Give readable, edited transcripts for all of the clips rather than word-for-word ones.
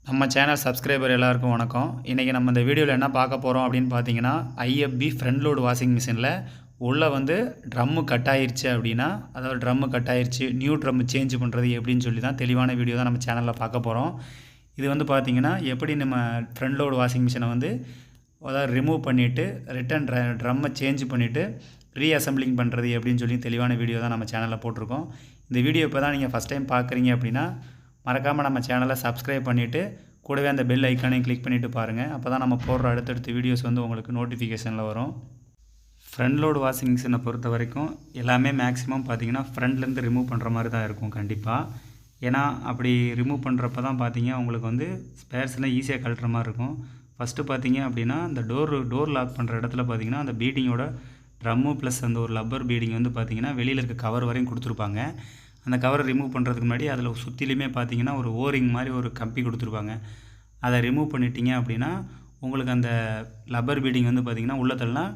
நம்ம channel subscriber எல்லாருக்கும் வணக்கம். இன்றைக்கி நம்ம இந்த வீடியோவில் என்ன பார்க்க போகிறோம் அப்படின்னு பார்த்தீங்கன்னா, IFB ஃப்ரண்ட் லோடு வாஷிங் மிஷினில் உள்ளே வந்து ட்ரம்மு கட் ஆயிருச்சு அப்படின்னா, அதாவது ட்ரம்மு கட் ஆயிருச்சு, நியூ ட்ரம்மு சேஞ்ச் பண்ணுறது எப்படின்னு சொல்லி தான் தெளிவான வீடியோ தான் நம்ம சேனலில் பார்க்க போகிறோம். இது வந்து பார்த்திங்கன்னா, எப்படி நம்ம ஃப்ரண்ட் லோடு வாஷிங் மிஷினை வந்து அதாவது ரிமூவ் பண்ணிவிட்டு ரிட்டன் ட்ரம்மை சேஞ்ச் பண்ணிவிட்டு ரீஅசம்பிளிங் பண்ணுறது எப்படின்னு சொல்லி தெளிவான வீடியோ தான் நம்ம சேனலில் போட்டிருக்கோம். இந்த வீடியோ இப்போ தான் நீங்கள் ஃபஸ்ட் டைம் பார்க்குறீங்க அப்படின்னா மறக்காமல் நம்ம சேனலை சப்ஸ்கிரைப் பண்ணிவிட்டு கூடவே அந்த பெல் ஐக்கானையும் கிளிக் பண்ணிவிட்டு பாருங்கள். அப்போ தான் நம்ம போடுற அடுத்தடுத்த வீடியோஸ் வந்து உங்களுக்கு நோட்டிஃபிகேஷனில் வரும். ஃப்ரண்ட் லோடு வாஷிங் மிஷினை பொறுத்த வரைக்கும் எல்லாமே மேக்ஸிமம் பார்த்திங்கன்னா ஃப்ரண்ட்லேருந்து ரிமூவ் பண்ணுற மாதிரி தான் இருக்கும் கண்டிப்பாக. ஏன்னா அப்படி ரிமூவ் பண்ணுறப்ப தான் பார்த்திங்க உங்களுக்கு வந்து ஸ்பேர்ஸ்லாம் ஈஸியாக கழட்டுற மாதிரி இருக்கும். ஃபஸ்ட்டு பார்த்திங்க அப்படின்னா அந்த டோர் லாக் பண்ணுற இடத்துல பார்த்திங்கன்னா அந்த பீடிங்கோட ட்ரம்மு ப்ளஸ் அந்த ஒரு லப்பர் பீடிங் வந்து பார்த்திங்கன்னா வெளியில் இருக்க கவர் வரையும் கொடுத்துருப்பாங்க. அந்த கவரை ரிமூவ் பண்ணுறதுக்கு முன்னாடி அதில் சுற்றிலுமே பார்த்திங்கன்னா ஒரு ஓரிங் மாதிரி ஒரு கம்பி கொடுத்துருப்பாங்க. அதை ரிமூவ் பண்ணிட்டீங்க அப்படின்னா உங்களுக்கு அந்த லப்பர் பீடிங் வந்து பார்த்திங்கன்னா உள்ளத்தெல்லாம்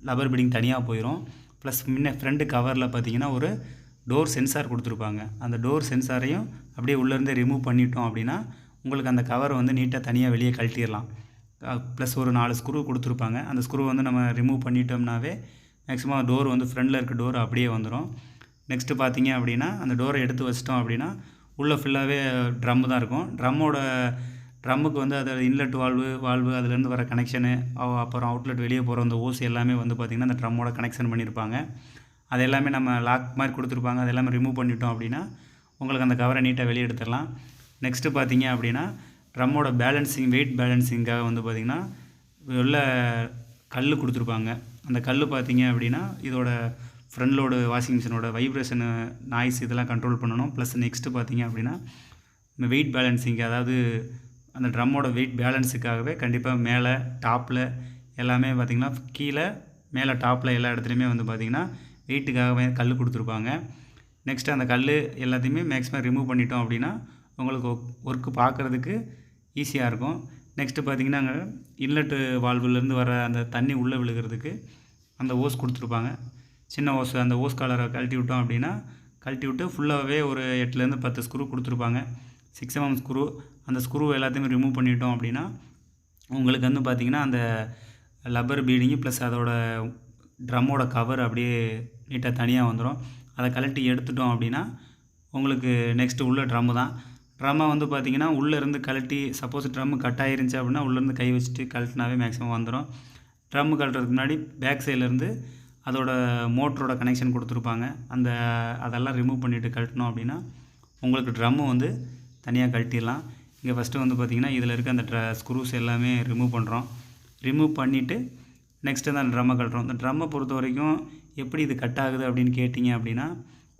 லப்பர் பீடிங் தனியாக போயிடும். ப்ளஸ் ஃப்ரண்ட் கவரில் பார்த்திங்கன்னா ஒரு டோர் சென்சார் கொடுத்துருப்பாங்க. அந்த டோர் சென்சாரையும் அப்படியே உள்ளேருந்தே ரிமூவ் பண்ணிட்டோம் அப்படின்னா உங்களுக்கு அந்த கவர் வந்து நீட்டாக தனியாக வெளியே கழட்டிடலாம். ப்ளஸ் ஒரு 4 ஸ்க்ரூ கொடுத்துருப்பாங்க. அந்த ஸ்க்ரூ வந்து நம்ம ரிமூவ் பண்ணிட்டோம்னாவே மேக்ஸிமம் டோர் வந்து ஃப்ரண்டில் இருக்க டோர் அப்படியே வந்துடும். நெக்ஸ்ட்டு பார்த்திங்க அப்படின்னா அந்த டோரை எடுத்து வச்சிட்டோம் அப்படின்னா உள்ளே ஃபுல்லாகவே ட்ரம்மு தான் இருக்கும். ட்ரம்முக்கு வந்து அது இன்லெட் வால்வு அதுலேருந்து வர கனெக்ஷனு, அப்புறம் அவுட்லெட் வெளியே போகிற அந்த ஓஸ் எல்லாமே வந்து பார்த்திங்கன்னா அந்த ட்ரம்மோட கனெக்ஷன் பண்ணியிருப்பாங்க. அது எல்லாமே நம்ம லாக் மாதிரி கொடுத்துருப்பாங்க. அது எல்லாமே ரிமூவ் பண்ணிட்டோம் அப்படின்னா உங்களுக்கு அந்த கவரை நீட்டாக வெளியே எடுத்துடலாம். நெக்ஸ்ட்டு பார்த்திங்க அப்படின்னா ட்ரம்மோட வெயிட் பேலன்சிங்காக வந்து பார்த்திங்கன்னா உள்ள கல் கொடுத்துருப்பாங்க. அந்த கல் பார்த்திங்க அப்படின்னா இதோட ஃப்ரண்ட் லோடு வாஷிங் மிஷினோட வைப்ரேஷனு, நாய்ஸ் இதெல்லாம் கண்ட்ரோல் பண்ணணும். ப்ளஸ் நெக்ஸ்ட்டு பார்த்திங்க அப்படின்னா வெயிட் பேலன்சிங், அதாவது அந்த ட்ரம்மோட வெயிட் பேலன்ஸுக்காகவே கண்டிப்பாக மேலே டாப்பில் எல்லாமே பார்த்திங்கன்னா கீழே மேலே டாப்பில் எல்லா இடத்துலையுமே வந்து பார்த்திங்கன்னா வெயிட்டுக்காகவே கல் கொடுத்துருப்பாங்க. நெக்ஸ்ட்டு அந்த கல் எல்லாத்தையுமே மேக்ஸிமம் ரிமூவ் பண்ணிட்டோம் அப்படின்னா உங்களுக்கு ஒர்க்கு பார்க்குறதுக்கு ஈஸியாக இருக்கும். நெக்ஸ்ட்டு பார்த்திங்கன்னா அங்கே இன்லெட்டு வால்வுலேருந்து வர அந்த தண்ணி உள்ளே விழுகிறதுக்கு அந்த ஓஸ் கொடுத்துருப்பாங்க. சின்ன ஓஸ், அந்த ஓஸ் காலரை கழட்டி விட்டோம் அப்படின்னா கழட்டி விட்டு ஃபுல்லாகவே ஒரு 8லேருந்து 10 ஸ்க்ரூ கொடுத்துருப்பாங்க. 6 mm ஸ்க்ரூ. அந்த ஸ்க்ரூ எல்லாத்தையுமே ரிமூவ் பண்ணிட்டோம் அப்படின்னா உங்களுக்கு வந்து பார்த்திங்கன்னா அந்த லப்பர் பீடிங்கு ப்ளஸ் அதோட ட்ரம்மோட கவர் அப்படியே நீட்டாக தனியாக வந்துடும். அதை கழட்டி எடுத்துட்டோம் அப்படின்னா உங்களுக்கு நெக்ஸ்ட்டு உள்ள ட்ரம்மு தான். ட்ரம்மை வந்து பார்த்திங்கன்னா உள்ளேருந்து கழட்டி, சப்போஸ் ட்ரம்மு கட் ஆயிருந்துச்சு அப்படின்னா உள்ளேருந்து கை வச்சுட்டு கழட்டினாவே மேக்ஸிமம் வந்துடும். ட்ரம்மு கழட்டுறதுக்கு முன்னாடி பேக் சைட்லேருந்து அதோட மோட்டரோட கனெக்ஷன் கொடுத்துருப்பாங்க. அதெல்லாம் ரிமூவ் பண்ணிவிட்டு கழட்டினோம் அப்படின்னா உங்களுக்கு ட்ரம்மு வந்து தனியாக கழட்டிடலாம். இங்கே ஃபஸ்ட்டு வந்து பார்த்திங்கன்னா இதில் இருக்க அந்த ஸ்க்ரூஸ் எல்லாமே ரிமூவ் பண்ணுறோம். ரிமூவ் பண்ணிவிட்டு நெக்ஸ்ட்டு தான் ட்ரம்மை கழட்டுறோம். இந்த ட்ரம்மை பொறுத்த வரைக்கும் எப்படி இது கட் ஆகுது அப்படின்னு கேட்டிங்க அப்படின்னா,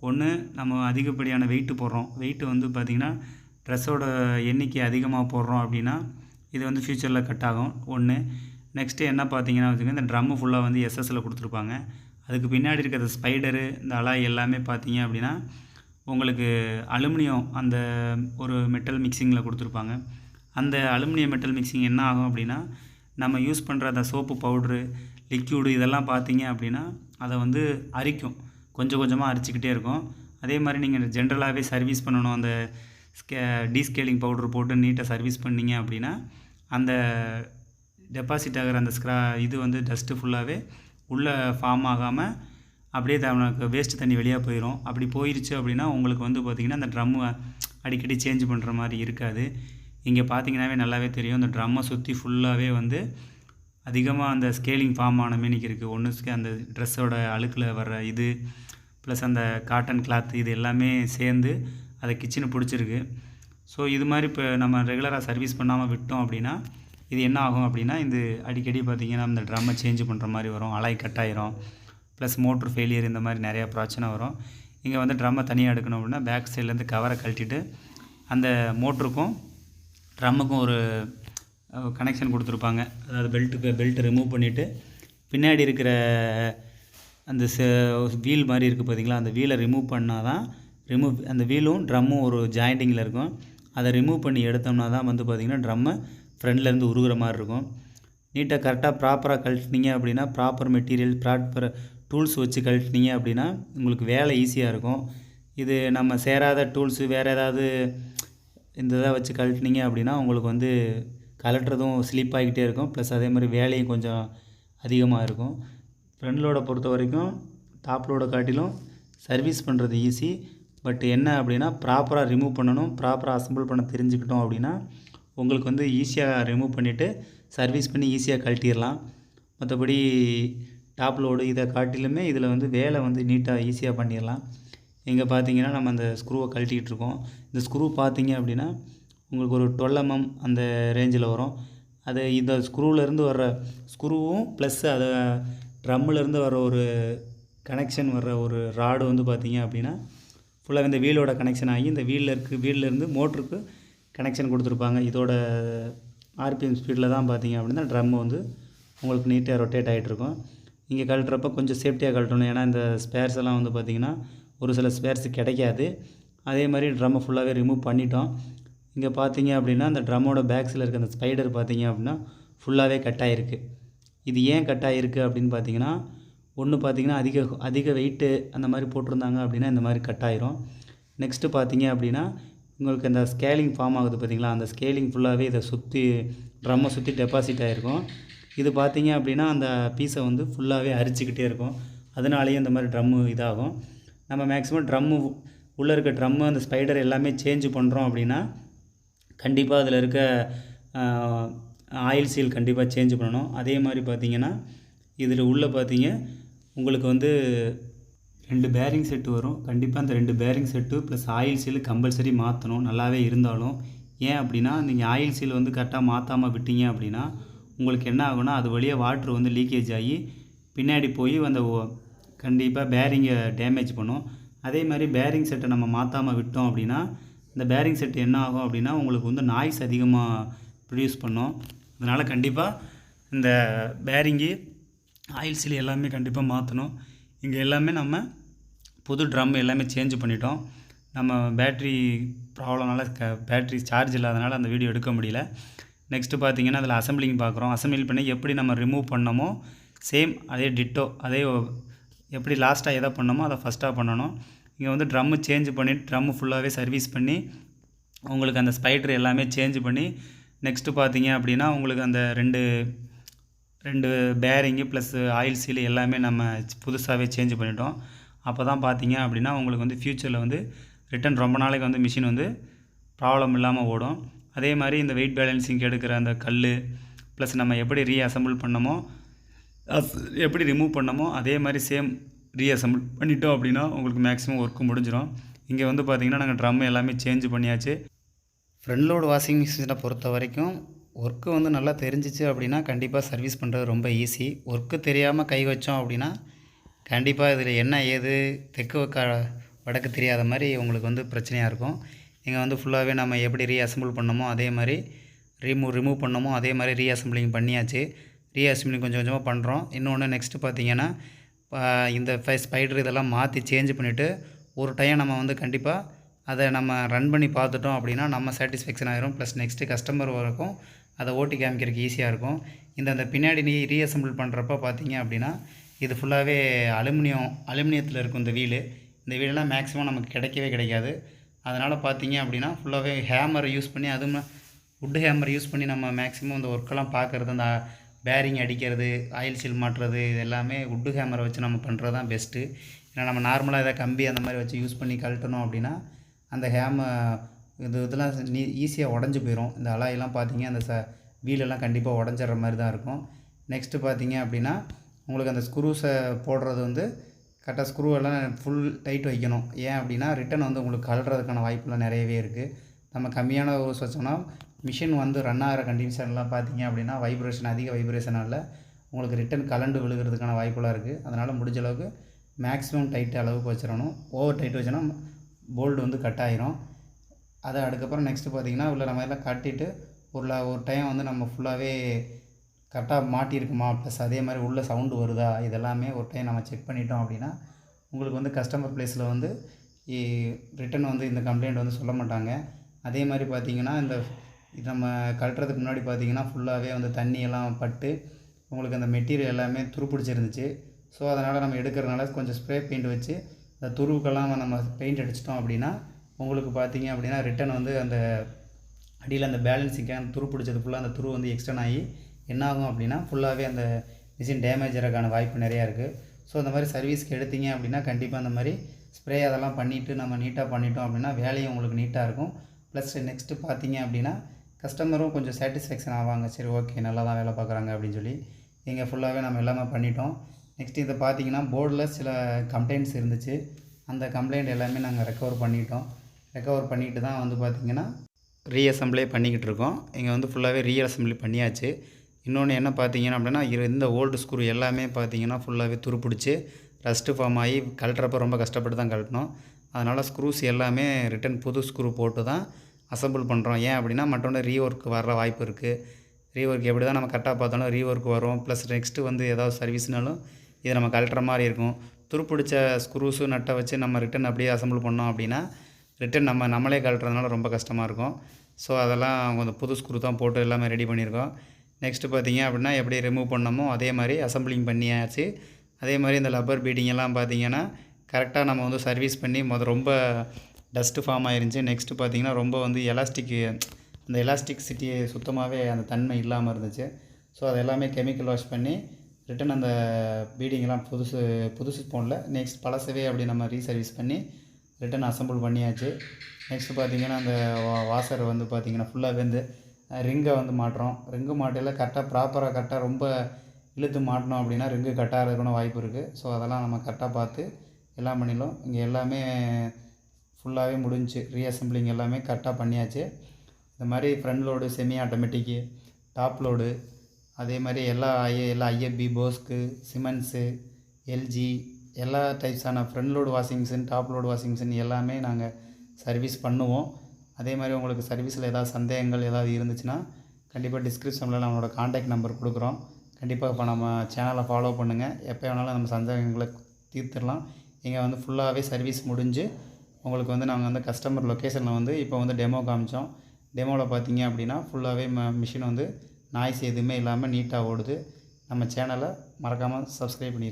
ஒன்று நம்ம அதிகப்படியான வெயிட்டு போடுறோம். வெயிட்டு வந்து பார்த்திங்கன்னா ட்ரெஸ்ஸோட எண்ணிக்கை அதிகமாக போடுறோம் அப்படின்னா இது வந்து ஃப்யூச்சரில் கட் ஆகும். ஒன்று. நெக்ஸ்ட்டு என்ன பார்த்தீங்கன்னா வச்சுக்கோங்க, இந்த ட்ரம்மு ஃபுல்லாக வந்து எஸ்எஸ்சில் கொடுத்துருப்பாங்க. அதுக்கு பின்னாடி இருக்கிற ஸ்பைடரு, இந்த அலாய் எல்லாமே பார்த்தீங்க அப்படின்னா உங்களுக்கு அலுமினியம் அந்த ஒரு மெட்டல் மிக்சிங்கில் கொடுத்துருப்பாங்க. அந்த அலுமினியம் மெட்டல் மிக்சிங் என்ன ஆகும் அப்படின்னா நம்ம யூஸ் பண்ணுற அந்த சோப்பு பவுட்ரு, லிக்யூடு இதெல்லாம் பார்த்தீங்க அப்படின்னா அதை வந்து அரிக்கும். கொஞ்சம் கொஞ்சமாக அரிச்சிக்கிட்டே இருக்கும். அதே மாதிரி நீங்கள் ஜென்ரலாகவே சர்வீஸ் பண்ணணும். அந்த டீஸ்கேலிங் பவுட்ரு போட்டு நீட்டாக சர்வீஸ் பண்ணிங்க அப்படின்னா அந்த டெபாசிட் ஆகிற அந்த இது வந்து டஸ்ட்டு ஃபுல்லாகவே உள்ளே ஃபார்ம் ஆகாமல் அப்படியே வேஸ்ட்டு தண்ணி வெளியாக போயிடும். அப்படி போயிடுச்சு அப்படின்னா உங்களுக்கு வந்து பார்த்திங்கன்னா அந்த ட்ரம்மு அடிக்கடி சேஞ்ச் பண்ணுற மாதிரி இருக்காது. இங்கே பார்த்திங்கனாவே நல்லாவே தெரியும். அந்த ட்ரம்மை சுற்றி ஃபுல்லாகவே வந்து அதிகமாக அந்த ஸ்கேலிங் ஃபார்ம் ஆன மீனிக்கு இருக்குது. ஒன்று அந்த ட்ரெஸ்ஸோட அழுக்கில் வர்ற இது ப்ளஸ் அந்த காட்டன் கிளாத் இது எல்லாமே சேர்ந்து அதை கிச்சனை பிடிச்சிருக்கு. ஸோ இது மாதிரி இப்போ நம்ம ரெகுலராக சர்வீஸ் பண்ணாமல் விட்டோம் அப்படின்னா இது என்ன ஆகும் அப்படின்னா இது அடிக்கடி பார்த்திங்கன்னா அந்த ட்ரம்மை சேஞ்ச் பண்ணுற மாதிரி வரும். அலாய் கட் ஆயிரும். ப்ளஸ் மோட்ரு ஃபெயிலியர் இந்த மாதிரி நிறையா பிரச்சனை வரும். இங்கே வந்து ட்ரம்மை தனியாக எடுக்கணும் அப்படின்னா பேக் சைட்லேருந்து கவரை கழட்டிட்டு அந்த மோட்டருக்கும் ட்ரம்முக்கும் ஒரு கனெக்ஷன் கொடுத்துருப்பாங்க. அதாவது பெல்ட்டை ரிமூவ் பண்ணிவிட்டு பின்னாடி இருக்கிற அந்த வீல் மாதிரி இருக்குது பார்த்திங்களா, அந்த வீலை ரிமூவ் பண்ணால் தான் அந்த வீலும் ட்ரம்மும் ஒரு ஜாயிண்டிங்கில் இருக்கும். அதை ரிமூவ் பண்ணி எடுத்தோம்னா தான் வந்து பார்த்திங்கன்னா ட்ரம்மை ஃப்ரண்ட்லேருந்து உருகிற மாதிரி இருக்கும். நீட்டாக கரெக்டாக ப்ராப்பராக கழட்டினீங்க அப்படின்னா ப்ராப்பர் மெட்டீரியல், ப்ராப்பர் டூல்ஸ் வச்சு கழட்டினீங்க அப்படின்னா உங்களுக்கு வேலை ஈஸியாக இருக்கும். இது நம்ம சேராத டூல்ஸு வேறு ஏதாவது இந்த இதை வச்சு கழட்டினீங்க அப்படின்னா உங்களுக்கு வந்து கழட்டுறதும் ஸ்லிப் ஆகிக்கிட்டே இருக்கும். ப்ளஸ் அதே மாதிரி வேலையும் கொஞ்சம் அதிகமாக இருக்கும். ஃப்ரண்ட் லோடை பொறுத்த வரைக்கும் டாப் லோடை காட்டிலும் சர்வீஸ் பண்ணுறது ஈஸி. பட் என்ன அப்படின்னா ப்ராப்பராக ரிமூவ் பண்ணணும். ப்ராப்பராக அசம்பிள் பண்ண தெரிஞ்சுக்கிட்டோம் அப்படின்னா உங்களுக்கு வந்து ஈஸியாக ரிமூவ் பண்ணிவிட்டு சர்வீஸ் பண்ணி ஈஸியாக கழட்டிடலாம். மற்றபடி டாப் லோடு இதை காட்டிலுமே இதில் வந்து வேலை வந்து நீட்டாக ஈஸியாக பண்ணிடலாம். இங்கே பார்த்தீங்கன்னா நம்ம அந்த ஸ்க்ரூவை கழட்டிகிட்டு இருக்கோம். இந்த ஸ்க்ரூ பார்த்தீங்க அப்படின்னா உங்களுக்கு ஒரு 12 mm அந்த ரேஞ்சில் வரும். அது இந்த ஸ்க்ரூவிலேருந்து வர்ற ஸ்க்ரூவும் ப்ளஸ் அதை ட்ரம்முலேருந்து வர ஒரு கனெக்ஷன் வர்ற ஒரு ராடு வந்து பார்த்தீங்க அப்படின்னா ஃபுல்லாக இந்த வீலோட கனெக்ஷன் ஆகி இந்த வீலிலேருந்து மோட்டருக்கு கனெக்ஷன் கொடுத்துருப்பாங்க. இதோட ஆர்பிஎம் ஸ்பீடில் தான் பார்த்தீங்க அப்படின்னா ட்ரம் வந்து உங்களுக்கு நீட்டாக ரொட்டேட் ஆகிட்ருக்கும். இங்கே கழட்டுறப்ப கொஞ்சம் சேஃப்டியாக கழட்டணும். ஏன்னா இந்த ஸ்பேர்ஸ் எல்லாம் வந்து பார்த்திங்கன்னா ஒரு சில ஸ்பேர்ஸ் கிடைக்காது. அதே மாதிரி ட்ரம்மை ஃபுல்லாகவே ரிமூவ் பண்ணிட்டோம். இங்கே பார்த்தீங்க அப்படின்னா அந்த ட்ரம்மோட பேக்ஸில் இருக்க அந்த ஸ்பைடர் பார்த்தீங்க அப்படின்னா ஃபுல்லாகவே கட் ஆகிருக்கு. இது ஏன் கட் ஆகிருக்கு அப்படின்னு பார்த்தீங்கன்னா ஒன்று பார்த்தீங்கன்னா அதிக வெயிட்டு அந்த மாதிரி போட்டிருந்தாங்க அப்படின்னா இந்த மாதிரி கட் ஆயிரும். நெக்ஸ்ட்டு பார்த்தீங்க அப்படின்னா உங்களுக்கு அந்த ஸ்கேலிங் ஃபார்ம் ஆகுது பார்த்தீங்களா, அந்த ஸ்கேலிங் ஃபுல்லாகவே இதை ட்ரம்மை சுற்றி டெபாசிட் ஆகிருக்கும். இது பார்த்தீங்க அப்படின்னா அந்த பீஸை வந்து ஃபுல்லாகவே அரிச்சிக்கிட்டே இருக்கும். அதனாலேயே இந்த மாதிரி ட்ரம்மு இதாகும். நம்ம மேக்ஸிமம் ட்ரம்மு உள்ளே இருக்க ட்ரம்மு அந்த ஸ்பைடர் எல்லாமே சேஞ்ச் பண்ணுறோம் அப்படின்னா கண்டிப்பாக அதில் இருக்க ஆயில் சீல் கண்டிப்பாக சேஞ்ச் பண்ணணும். அதே மாதிரி பார்த்தீங்கன்னா இதில் உள்ளே பார்த்தீங்க உங்களுக்கு வந்து 2 பேரிங் செட்டு வரும். கண்டிப்பாக அந்த 2 bearing set plus oil seal compulsory மாற்றணும். நல்லாவே இருந்தாலும் ஏன் அப்படின்னா நீங்கள் ஆயில் சீல் வந்து கரெக்டாக மாற்றாமல் விட்டீங்க அப்படின்னா உங்களுக்கு என்ன ஆகும்னா அது வழியாக வாட்ரு வந்து லீக்கேஜ் ஆகி பின்னாடி போய் அந்த கண்டிப்பாக பேரிங்கை டேமேஜ் பண்ணும். அதே மாதிரி பேரிங் செட்டை நம்ம மாற்றாமல் விட்டோம் அப்படின்னா இந்த பேரிங் செட் என்ன ஆகும் அப்படின்னா உங்களுக்கு வந்து நாய்ஸ் அதிகமாக ப்ரொடியூஸ் பண்ணும். அதனால் கண்டிப்பாக இந்த பேரிங்கு ஆயில் சீல் எல்லாமே கண்டிப்பாக மாற்றணும். இங்கே எல்லாமே நம்ம புது ட்ரம் எல்லாமே சேஞ்ச் பண்ணிட்டோம். நம்ம பேட்ரி ப்ராப்ளம்னால பேட்ரி சார்ஜ் இல்லாதனால அந்த வீடியோ எடுக்க முடியல. நெக்ஸ்ட்டு பார்த்தீங்கன்னா அதில் அசம்பிளிங் பார்க்குறோம். அசம்பிள் பண்ணி எப்படி நம்ம ரிமூவ் பண்ணமோ சேம் அதே டிட்டோ அதே எப்படி லாஸ்ட்டாக எதை பண்ணமோ அதை ஃபஸ்ட்டாக பண்ணணும். இங்கே வந்து ட்ரம்மு சேஞ்ச் பண்ணிவிட்டு ட்ரம்மு ஃபுல்லாகவே சர்வீஸ் பண்ணி உங்களுக்கு அந்த ஸ்பைடர் எல்லாமே சேஞ்ச் பண்ணி நெக்ஸ்ட்டு பார்த்தீங்க அப்படின்னா உங்களுக்கு அந்த ரெண்டு பேரிங்கு ப்ளஸ் ஆயில் சீல் எல்லாமே நம்ம புதுசாகவே சேஞ்ச் பண்ணிட்டோம். அப்போ தான் பார்த்தீங்க அப்படின்னா உங்களுக்கு வந்து ஃப்யூச்சரில் வந்து ரிட்டன் ரொம்ப நாளைக்கு வந்து மிஷின் வந்து ப்ராப்ளம் இல்லாமல் ஓடும். அதே மாதிரி இந்த வெயிட் பேலன்சிங் எடுக்கிற அந்த கல் ப்ளஸ் நம்ம எப்படி ரீஅசம்பிள் பண்ணமோ எப்படி ரிமூவ் பண்ணமோ அதே மாதிரி சேம் ரீஅசம்பிள் பண்ணிட்டோம் அப்படின்னா உங்களுக்கு மேக்ஸிமம் ஒர்க்கு முடிஞ்சிடும். இங்கே வந்து பார்த்திங்கன்னா நாங்கள் ட்ரம் எல்லாமே சேஞ்ச் பண்ணியாச்சு. ஃப்ரண்ட் லோடு வாஷிங் மிஷினை பொறுத்த வரைக்கும் ஒர்க்கு வந்து நல்லா தெரிஞ்சிச்சு அப்படின்னா கண்டிப்பாக சர்வீஸ் பண்ணுறது ரொம்ப ஈஸி. ஒர்க்கு தெரியாமல் கை வச்சோம் அப்படின்னா கண்டிப்பாக இதில் என்ன ஏது தெற்கு வடக்கு தெரியாத மாதிரி உங்களுக்கு வந்து பிரச்சனையாக இருக்கும். இங்கே வந்து ஃபுல்லாகவே நம்ம எப்படி ரீஅசம்பிள் பண்ணமோ அதே மாதிரி ரிமூவ் பண்ணமோ அதே மாதிரி ரீஅசம்பிளிங் பண்ணியாச்சு. ரீஅசம்பிளிங் கொஞ்சம் கொஞ்சமாக பண்ணுறோம். இன்னொன்று நெக்ஸ்ட்டு பார்த்திங்கன்னா இந்த ஸ்பைடர் இதெல்லாம் மாற்றி சேஞ்ச் பண்ணிவிட்டு ஒரு டைம் நம்ம வந்து கண்டிப்பாக அதை நம்ம ரன் பண்ணி பார்த்துட்டோம் அப்படின்னா நம்ம சாட்டிஸ்ஃபேக்ஷன் ஆகிரும். ப்ளஸ் நெக்ஸ்ட்டு கஸ்டமர் வரைக்கும் அதை ஓட்டி காமிக்கிறதுக்கு ஈஸியாக இருக்கும். இந்த பின்னாடி நீ ரீஅசம்பிள் பண்ணுறப்ப பார்த்தீங்க அப்படின்னா இது ஃபுல்லாகவே அலுமினியத்தில் இருக்கும். இந்த வீலெலாம் மேக்ஸிமம் நமக்கு கிடைக்காது. அதனால் பார்த்தீங்க அப்படின்னா ஃபுல்லாகவே ஹேமரை யூஸ் பண்ணி அதுவும் வுட் ஹேமர் யூஸ் பண்ணி நம்ம மேக்ஸிமம் இந்த ஒர்க்கெல்லாம் பார்க்குறது அந்த பேரிங் அடிக்கிறது ஆயில் சீல் மாட்டுறது இது எல்லாமே வுட்டு ஹேமரை வச்சு நம்ம பண்ணுறது தான் பெஸ்ட்டு. ஏன்னா நம்ம நார்மலாக எதாவது கம்பி அந்த மாதிரி வச்சு யூஸ் பண்ணி கழட்டணும் அப்படின்னா அந்த இதெல்லாம் ஈஸியாக உடஞ்சி போயிடும். இந்த அலாயெல்லாம் பார்த்தீங்க அந்த வீலெல்லாம் கண்டிப்பாக உடஞ்சிட்ற மாதிரி தான் இருக்கும். நெக்ஸ்ட்டு பார்த்தீங்க அப்படின்னா உங்களுக்கு அந்த ஸ்க்ரூஸை போடுறது வந்து கரெக்டாக ஸ்க்ரூ எல்லாம் ஃபுல் டைட் வைக்கணும். ஏன் அப்படின்னா ரிட்டன் வந்து உங்களுக்கு கழறதுக்கான வாய்ப்புலாம் நிறையவே இருக்குது. நம்ம கம்மியான ஹோஸ் வச்சோம்னா மிஷின் வந்து ரன் ஆகிற கண்டிஷன்லாம் பார்த்தீங்க அப்படின்னா அதிக வைப்ரேஷனால் உங்களுக்கு ரிட்டன் கலண்டு விழுகிறதுக்கான வாய்ப்புலாம் இருக்குது. அதனால் முடிஞ்ச அளவுக்கு மேக்ஸிமம் டைட் அளவுக்கு வச்சிடணும். ஓவர் டைட் வச்சோன்னா போல்டு வந்து கட் ஆகிரும். அதை அதுக்கப்புறம் நெக்ஸ்ட்டு பார்த்திங்கன்னா உள்ள நம்ம எல்லாம் கட்டிட்டு ஒரு டைம் வந்து நம்ம ஃபுல்லாகவே கரெக்டாக மாட்டியிருக்குமா ப்ளஸ் அதே மாதிரி உள்ள சவுண்டு வருதா இதெல்லாமே ஒரு டைம் நம்ம செக் பண்ணிட்டோம் அப்படின்னா உங்களுக்கு வந்து கஸ்டமர் ப்ளேஸில் வந்து ரிட்டன் வந்து இந்த கம்ப்ளைண்ட் வந்து சொல்ல மாட்டாங்க. அதே மாதிரி பார்த்திங்கன்னா நம்ம கழட்டுறதுக்கு முன்னாடி பார்த்திங்கன்னா ஃபுல்லாகவே வந்து தண்ணியெல்லாம் பட்டு உங்களுக்கு அந்த மெட்டீரியல் எல்லாமே துருப்பிடிச்சிருந்துச்சு. ஸோ அதனால் நம்ம எடுக்கிறதுனால கொஞ்சம் ஸ்ப்ரே பெயிண்ட் வச்சு அந்த துருவுக்கெல்லாம் நம்ம பெயிண்ட் அடிச்சிட்டோம் அப்படின்னா உங்களுக்கு பார்த்திங்க அப்படின்னா ரிட்டன் வந்து அந்த அடியில் அந்த பேலன்ஸிங்கான துரு பிடிச்சது ஃபுல்லாக அந்த துரு வந்து எக்ஸ்டெண்ட் ஆகி என்ன ஆகும் அப்படின்னா ஃபுல்லாகவே அந்த மிஷின் டேமேஜ் ஆகிறதுக்கான வாய்ப்பு நிறையா இருக்குது. ஸோ அந்த மாதிரி சர்வீஸ்க்கு எடுத்தீங்க அப்படின்னா கண்டிப்பாக அந்த மாதிரி ஸ்ப்ரே அதெல்லாம் பண்ணிவிட்டு நம்ம நீட்டாக பண்ணிட்டோம் அப்படின்னா வேலையும் உங்களுக்கு நீட்டாக இருக்கும். ப்ளஸ் நெக்ஸ்ட்டு பார்த்தீங்க அப்படின்னா கஸ்டமரும் கொஞ்சம் சாட்டிஸ்ஃபேக்ஷன் ஆவாங்க. சரி ஓகே நல்லா தான் வேலை பார்க்குறாங்க அப்படின்னு சொல்லி. இங்கே ஃபுல்லாகவே நம்ம எல்லாமே பண்ணிட்டோம். நெக்ஸ்ட்டு இதை பார்த்தீங்கன்னா போர்டில் சில கம்ப்ளைண்ட்ஸ் இருந்துச்சு. அந்த கம்ப்ளைண்ட் எல்லாமே நாங்கள் ரெக்கவர் பண்ணிட்டோம். ரெக்கவர் பண்ணிட்டு தான் வந்து பார்த்திங்கன்னா ரீஅசம்பிளே பண்ணிக்கிட்டு இருக்கோம். இங்கே வந்து ஃபுல்லாகவே ரீஅசம்பிளி பண்ணியாச்சு. இன்னொன்று என்ன பார்த்தீங்கன்னா அப்படின்னா இந்த ஓல்டு ஸ்க்ரூ எல்லாமே பார்த்தீங்கன்னா ஃபுல்லாகவே துருப்பிடிச்சு ரஸ்ட்டு ஃபார்ம் ஆகி கழட்டுறப்ப ரொம்ப கஷ்டப்பட்டு தான் கழட்டினோம். அதனால் ஸ்க்ரூஸ் எல்லாமே ரிட்டன் புது ஸ்க்ரூ போட்டு தான் அசம்பிள் பண்ணுறோம். ஏன் அப்படின்னா மற்றொன்று ரீஒர்க் வர வாய்ப்பு இருக்குது. ரீஒர்க் எப்படி தான் நம்ம கரெக்டாக பார்த்தாலும் ரீஒர்க் வரும். ப்ளஸ் நெக்ஸ்ட்டு வந்து ஏதாவது சர்வீஸ்னாலும் இதை நம்ம கழட்டுற மாதிரி இருக்கும். துருப்பிடிச்ச ஸ்க்ரூஸு நட்டை வச்சு நம்ம ரிட்டன் அப்படியே அசம்பிள் பண்ணோம் அப்படின்னா ரிட்டன் நம்மளே கழட்டுறதுனால ரொம்ப கஷ்டமாக இருக்கும். ஸோ அதெல்லாம் கொஞ்சம் புது ஸ்க்ரூ தான் போட்டு எல்லாமே ரெடி பண்ணியிருக்கோம். நெக்ஸ்ட்டு பார்த்திங்க அப்படின்னா எப்படி ரிமூவ் பண்ணோமோ அதே மாதிரி அசம்பிளிங் பண்ணியாச்சு. அதே மாதிரி இந்த லப்பர் பீட்டிங் எல்லாம் பார்த்திங்கன்னா கரெக்டாக நம்ம வந்து சர்வீஸ் பண்ணி ரொம்ப டஸ்ட்டு ஃபார்ம் ஆயிருந்துச்சு. நெக்ஸ்ட்டு பார்த்திங்கன்னா ரொம்ப வந்து அந்த எலாஸ்டிக்சிட்டி சுத்தமாகவே அந்த தன்மை இல்லாமல் இருந்துச்சு. ஸோ அது எல்லாமே கெமிக்கல் வாஷ் பண்ணி ரிட்டன் அந்த பீடிங்கெல்லாம் புதுசு போனில் நெக்ஸ்ட் பழசவே அப்படி நம்ம ரீசர்வீஸ் பண்ணி ரிட்டன் அசம்பிள் பண்ணியாச்சு. நெக்ஸ்ட்டு பார்த்திங்கன்னா அந்த வாஷர் வந்து பார்த்திங்கன்னா ஃபுல்லாக வந்து ரிங்கை வந்து மாட்டுறோம். ரிங்கு மாட்டையில் கரெக்டாக ரொம்ப இழுத்து மாட்டினோம் அப்படின்னா ரிங்கு கட்டாகிறதுக்கான வாய்ப்பு இருக்குது. ஸோ அதெல்லாம் நம்ம கரெக்டாக பார்த்து எல்லாம் பண்ணிடலாம். இங்கே எல்லாமே ஃபுல்லாகவே முடிஞ்சு ரீஅசம்பிளிங் எல்லாமே கரெக்டாக பண்ணியாச்சு. இந்த மாதிரி front load, semi automatic, top load, அதே மாதிரி எல்லா ஐஎஃப்பி, போஸ்க்கு, சிமெண்ட்ஸு, எல்ஜி எல்லா டைப்ஸான front load washing machine, top load washing machine எல்லாமே நாங்கள் சர்வீஸ் பண்ணுவோம். அதே மாதிரி உங்களுக்கு சர்வீஸில் ஏதாவது சந்தேகங்கள் ஏதாவது இருந்துச்சுன்னா கண்டிப்பாக டிஸ்கிரிப்ஷனில் நம்மளோட கான்டாக்ட் நம்பர் கொடுக்குறோம். கண்டிப்பாக இப்போ நம்ம சேனலை ஃபாலோ பண்ணுங்கள். எப்போ வேணாலும் நம்ம சந்தேகங்களை தீர்த்துடலாம். இங்கே வந்து ஃபுல்லாகவே சர்வீஸ் முடிஞ்சு உங்களுக்கு வந்து நாங்கள் வந்து கஸ்டமர் லொக்கேஷனில் வந்து இப்போ வந்து டெமோ காமிச்சோம். டெமோவில் பார்த்தீங்க அப்படின்னா ஃபுல்லாகவே மிஷின் வந்து நாய்ஸ் எதுவுமே இல்லாமல் நீட்டாக ஓடுது. நம்ம சேனலை மறக்காமல் சப்ஸ்கிரைப் பண்ணிடுங்க.